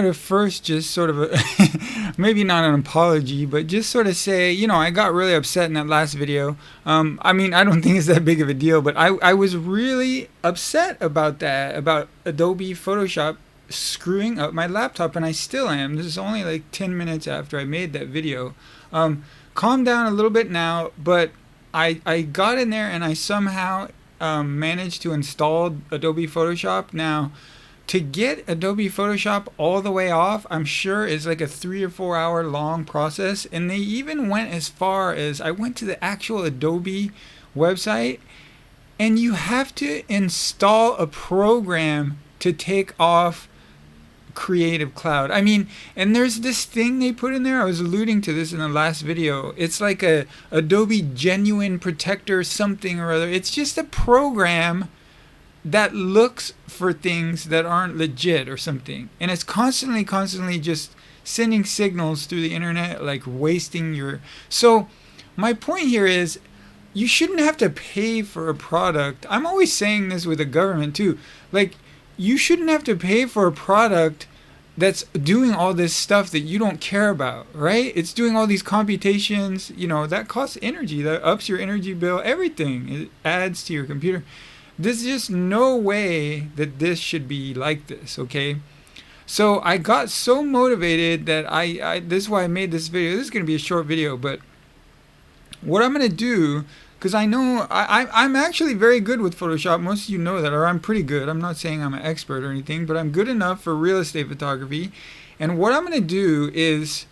wanted to first just sort of maybe not an apology, but just sort of say, I got really upset in that last video. I mean, I don't think it's that big of a deal, but I was really upset about that, about Adobe Photoshop screwing up my laptop, and I still am. This is only like 10 minutes after I made that video. Calm down a little bit now, but I got in there and I somehow managed to install Adobe Photoshop. Now, to get Adobe Photoshop all the way off, I'm sure is like a 3 or 4 hour long process. And they even went as far as I went to the actual Adobe website, and you have to install a program to take off Creative Cloud. I mean, and there's this thing they put in there. I was alluding to this in the last video. It's like a Adobe Genuine Protector something or other. It's just a program that looks for things that aren't legit or something, and it's constantly just sending signals through the internet, like wasting your. So my point here is, you shouldn't have to pay for a product. I'm always saying this with the government too, like, you shouldn't have to pay for a product that's doing all this stuff that you don't care about, right? It's doing all these computations, that costs energy, that ups your energy bill, everything. It adds to your computer. There's just no way that this should be like this, okay? So I got so motivated that this is why I made this video. This is going to be a short video, but what I'm going to do, because I know I'm actually very good with Photoshop. Most of you know that, or I'm pretty good. I'm not saying I'm an expert or anything, but I'm good enough for real estate photography. And what I'm going to do is,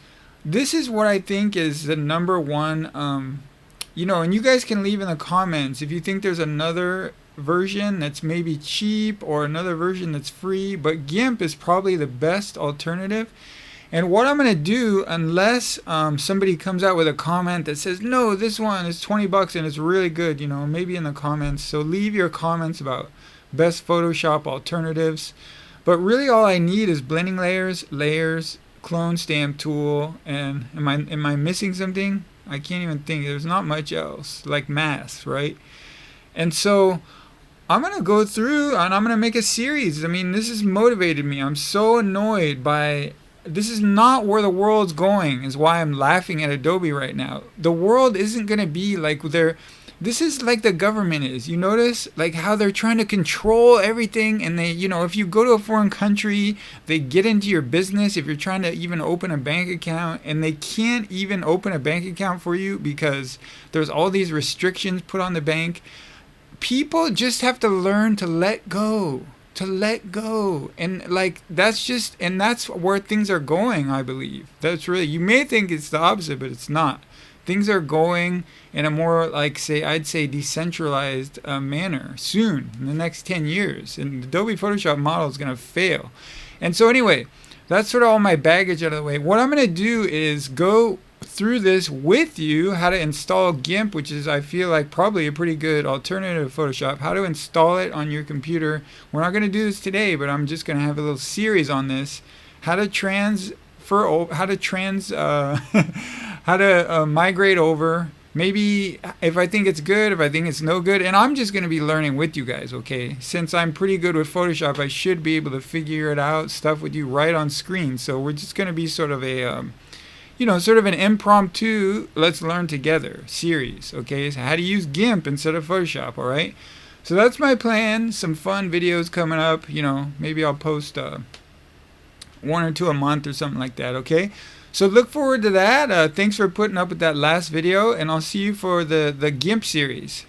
this is what I think is the number one, and you guys can leave in the comments if you think there's another version that's maybe cheap or another version that's free, but Gimp is probably the best alternative. And what I'm going to do, unless somebody comes out with a comment that says, no, this one is 20 bucks and it's really good, maybe in the comments. So leave your comments about best Photoshop alternatives. But really all I need is blending layers, clone stamp tool, and am I missing something? I can't even think. There's not much else, like masks, right? And so I'm going to go through and I'm going to make a series. I mean, this has motivated me. I'm so annoyed by, this is not where the world's going, is why I'm laughing at Adobe right now. The world isn't going to be like this is like the government is. You notice like how they're trying to control everything, and they, if you go to a foreign country, they get into your business if you're trying to even open a bank account, and they can't even open a bank account for you because there's all these restrictions put on the bank. People just have to learn to let go, and like that's where things are going. I believe that's really, you may think it's the opposite, but it's not. Things are going in a more, like, I'd say decentralized manner soon, in the next 10 years, and the Adobe Photoshop model is going to fail. And so anyway, that's sort of all my baggage out of the way. What I'm going to do is go through this with you, how to install Gimp, which is, I feel like, probably a pretty good alternative to Photoshop, how to install it on your computer. We're not going to do this today, but I'm just going to have a little series on this, how to migrate over, maybe if I think it's good, if I think it's no good, and I'm just going to be learning with you guys, okay? Since I'm pretty good with Photoshop, I should be able to figure it out, stuff with you right on screen. So we're just going to be sort of a sort of an impromptu let's learn together series, okay? So how to use Gimp instead of Photoshop, all right? So that's my plan. Some fun videos coming up. Maybe I'll post 1 or 2 a month or something like that, okay? So look forward to that. Thanks for putting up with that last video, and I'll see you for the GIMP series.